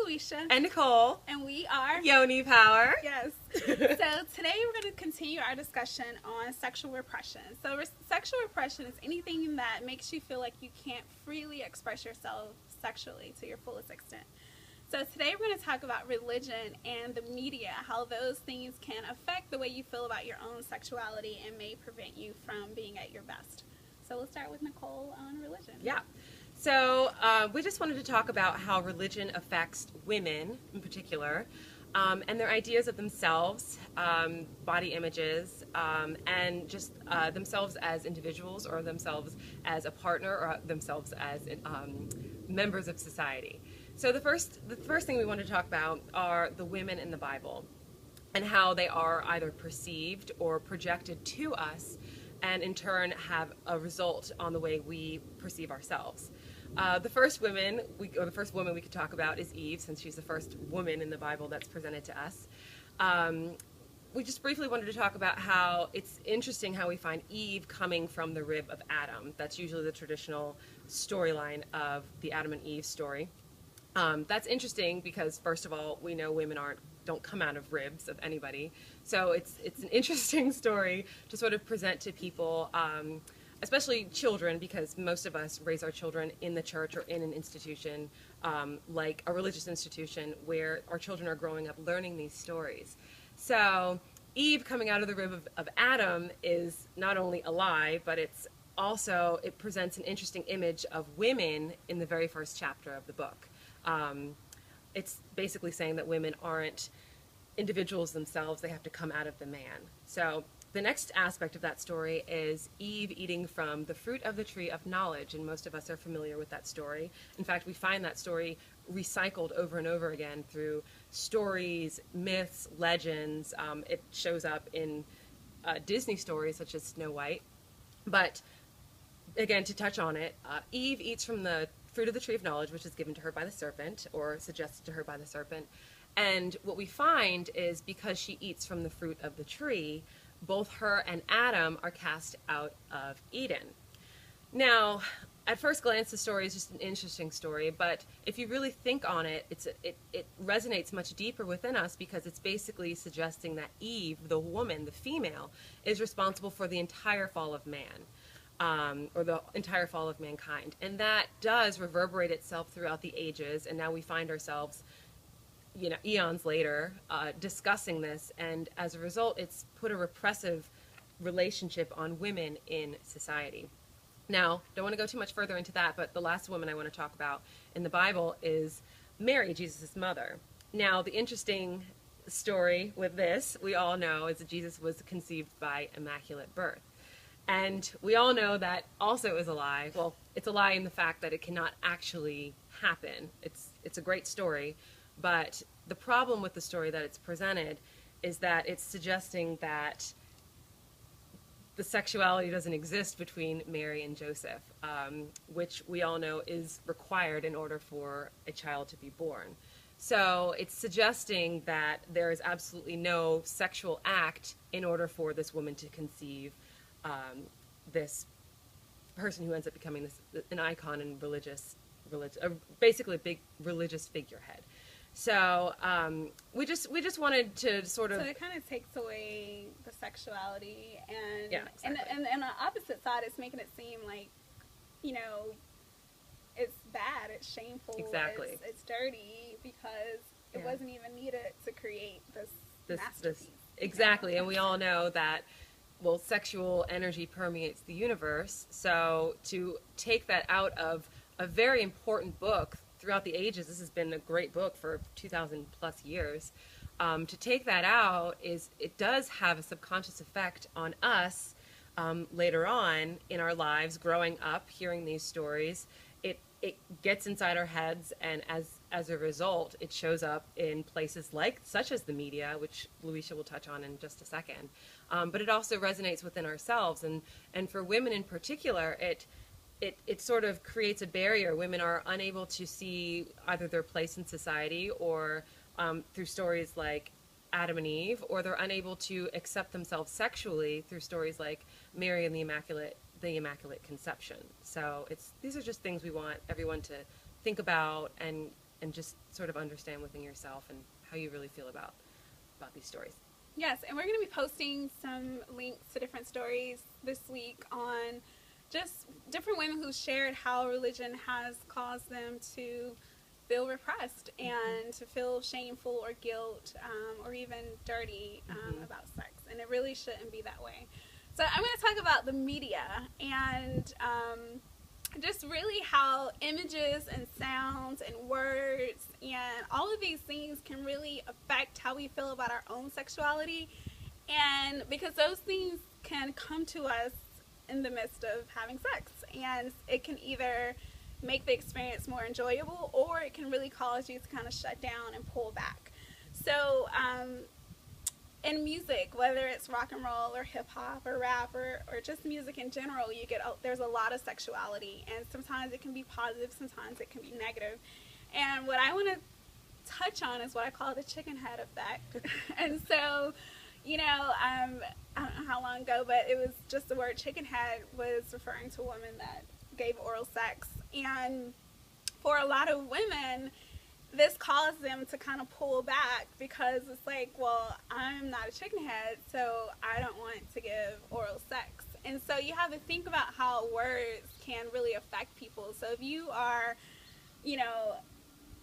Luisha. And Nicole. And we are Yoni Power. Yes. So today we're going to continue our discussion on sexual repression. So sexual repression is anything that makes you feel like you can't freely express yourself sexually to your fullest extent. So today we're going to talk about religion and the media, how those things can affect the way you feel about your own sexuality and may prevent you from being at your best. So we'll start with Nicole on religion. Yeah. So we just wanted to talk about how religion affects women in particular, and their ideas of themselves, body images, and just themselves as individuals, or themselves as a partner, or themselves as members of society. So the first thing we want to talk about are the women in the Bible, and how they are either perceived or projected to us, and in turn have a result on the way we perceive ourselves. The first woman we could talk about is Eve, since she's the first woman in the Bible that's presented to us. We just briefly wanted to talk about how it's interesting how we find Eve coming from the rib of Adam. That's usually the traditional storyline of the Adam and Eve story. That's interesting because, first of all, we know women don't come out of ribs of anybody. So it's an interesting story to sort of present to people, especially children, because most of us raise our children in the church or in an institution, like a religious institution, where our children are growing up learning these stories. So Eve coming out of the rib of Adam is not only a lie, but it presents an interesting image of women in the very first chapter of the book. It's basically saying that women aren't individuals themselves, they have to come out of the man. So the next aspect of that story is Eve eating from the fruit of the tree of knowledge, and most of us are familiar with that story. In fact, we find that story recycled over and over again through stories, myths, legends. It shows up in Disney stories such as Snow White. But again, to touch on it, Eve eats from the fruit of the tree of knowledge, which is given to her by the serpent, or suggested to her by the serpent. And what we find is, because she eats from the fruit of the tree, both her and Adam are cast out of Eden. Now, at first glance, the story is just an interesting story, but if you really think on it, it resonates much deeper within us, because it's basically suggesting that Eve, the woman, the female, is responsible for the entire fall of man. Or the entire fall of mankind. And that does reverberate itself throughout the ages, and now we find ourselves, eons later, discussing this, and as a result, it's put a repressive relationship on women in society. Now, don't want to go too much further into that, but the last woman I want to talk about in the Bible is Mary, Jesus' mother. Now, the interesting story with this, we all know, is that Jesus was conceived by immaculate birth. And we all know that also is a lie. Well, it's a lie in the fact that it cannot actually happen. It's a great story, but the problem with the story that it's presented is that it's suggesting that the sexuality doesn't exist between Mary and Joseph, which we all know is required in order for a child to be born. So it's suggesting that there is absolutely no sexual act in order for this woman to conceive this person who ends up becoming an icon in basically a big religious figurehead. So we just wanted to sort of. So it kind of takes away the sexuality, and yeah, exactly. and the opposite side, it's making it seem like, it's bad, it's shameful, exactly, it's dirty, because it wasn't even needed to create this masterpiece. Exactly, and we all know that. Well, sexual energy permeates the universe, so to take that out of a very important book throughout the ages, this has been a great book for 2,000 plus years, to take that out, it does have a subconscious effect on us later on in our lives, growing up, hearing these stories. It gets inside our heads, and as a result, it shows up in places such as the media, which Luisha will touch on in just a second. But it also resonates within ourselves, and for women in particular, it sort of creates a barrier. Women are unable to see either their place in society, or through stories like Adam and Eve, or they're unable to accept themselves sexually through stories like Mary and the Immaculate Conception. So these are just things we want everyone to think about and and just sort of understand within yourself and how you really feel about these stories. Yes, and we're going to be posting some links to different stories this week on just different women who shared how religion has caused them to feel repressed and to feel shameful or guilt or even dirty about sex. And it really shouldn't be that way. So I'm going to talk about the media and just really how images and sounds and words and all of these things can really affect how we feel about our own sexuality. And because those things can come to us in the midst of having sex, and it can either make the experience more enjoyable, or it can really cause you to kind of shut down and pull back. So in music, whether it's rock and roll or hip hop or rap or just music in general, there's a lot of sexuality, and sometimes it can be positive, sometimes it can be negative. And what I want to touch on is what I call the chicken head effect. And so, I don't know how long ago, but it was just the word chicken head was referring to a woman that gave oral sex. And for a lot of women, this caused them to kind of pull back because it's like, well, I'm not a chicken head, so I don't want to give oral sex. And so you have to think about how words can really affect people. So if you are,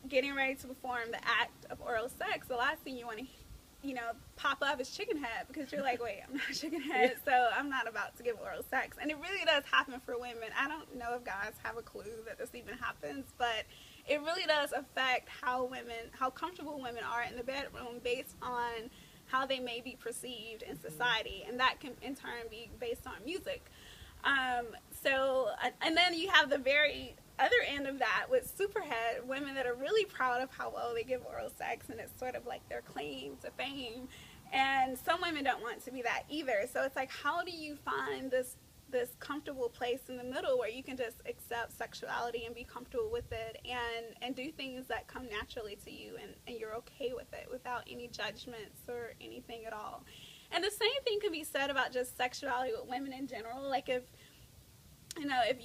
getting ready to perform the act of oral sex, the last thing you want to pop up is chicken head, because you're like, wait, I'm not a chicken head, so I'm not about to give oral sex. And it really does happen for women. I don't know if guys have a clue that this even happens, but it really does affect how comfortable women are in the bedroom based on how they may be perceived in society, and that can in turn be based on music. And then you have the very other end of that with superhead women that are really proud of how well they give oral sex, and it's sort of like their claim to fame. And some women don't want to be that either. So it's like, how do you find this comfortable place in the middle where you can just accept sexuality and be comfortable with it and do things that come naturally to you, and you're okay with it without any judgments or anything at all. And the same thing can be said about just sexuality with women in general. Like if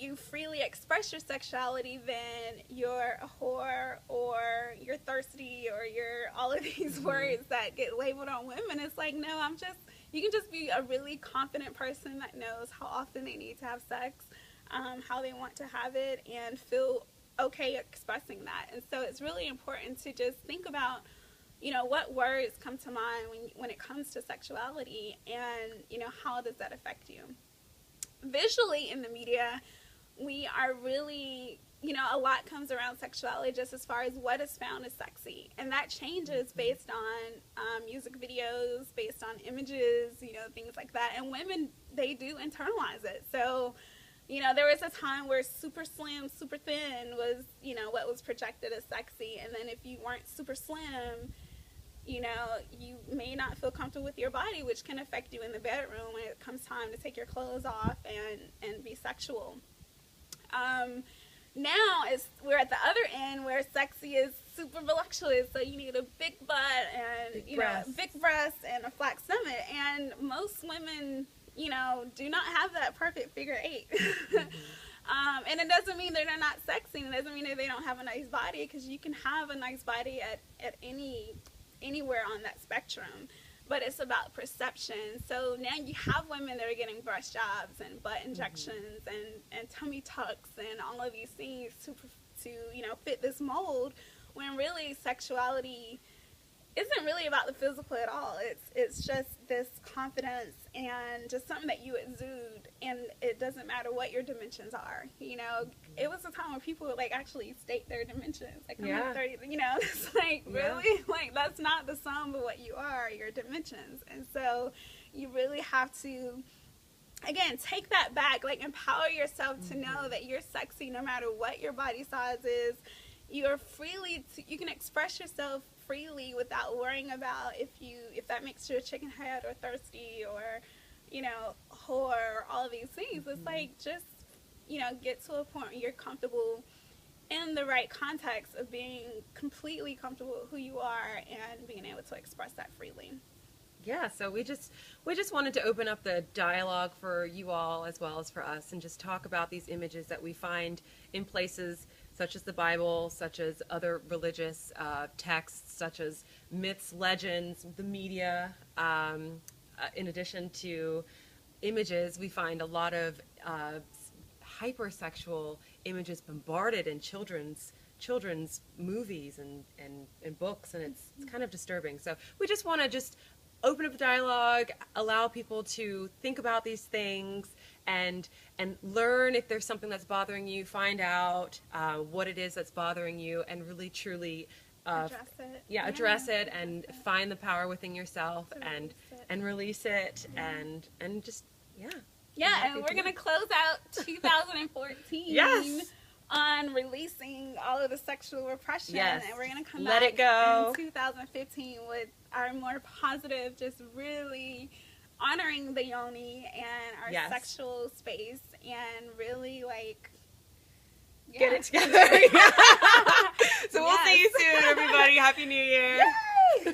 you freely express your sexuality, then you're a whore or you're thirsty or you're all of these words that get labeled on women. It's like, no, you can just be a really confident person that knows how often they need to have sex, how they want to have it, and feel okay expressing that. And so it's really important to just think about, what words come to mind when it comes to sexuality, and, how does that affect you? Visually in the media, we are really, a lot comes around sexuality just as far as what is found as sexy. And that changes based on music videos, based on images, things like that. And women, they do internalize it. So, there was a time where super slim, super thin was, what was projected as sexy. And then if you weren't super slim, you may not feel comfortable with your body, which can affect you in the bedroom when it comes time to take your clothes off and be sexual. Now we're at the other end where sexy is super voluptuous, so you need a big butt and big breasts and a flat stomach. And most women, do not have that perfect figure 8. And it doesn't mean that they're not sexy. It doesn't mean that they don't have a nice body, because you can have a nice body at anywhere on that spectrum, but it's about perception. So now you have women that are getting breast jobs and butt injections and tummy tucks and all of these things to fit this mold, when really sexuality isn't really about the physical at all. It's just this confidence and just something that you exude, and it doesn't matter what your dimensions are. It was a time when people would actually state their dimensions. Like, I'm like 30, it's like, really? Like, that's not the sum of what you are, your dimensions. And so you really have to, again, take that back, empower yourself to know that you're sexy no matter what your body size is. You can express yourself freely without worrying about if that makes you a chicken head or thirsty or whore or all of these things. It's like, just get to a point where you're comfortable in the right context of being completely comfortable with who you are and being able to express that freely. Yeah, so we just wanted to open up the dialogue for you all as well as for us, and just talk about these images that we find in places such as the Bible, such as other religious texts, such as myths, legends, the media. In addition to images, we find a lot of hypersexual images bombarded in children's movies and books, and it's kind of disturbing. So we just want to open up a dialogue, allow people to think about these things, and learn if there's something that's bothering you, find out what it is that's bothering you, and really truly address it and find the power within yourself and release it and just and we're gonna close out 2014 yes, on releasing all of the sexual repression, yes, and we're gonna come let back it go in 2015 with our more positive, just really honoring the Yoni and our yes, sexual space, and really get it together. So we'll see you soon, everybody. Happy New Year. Yay!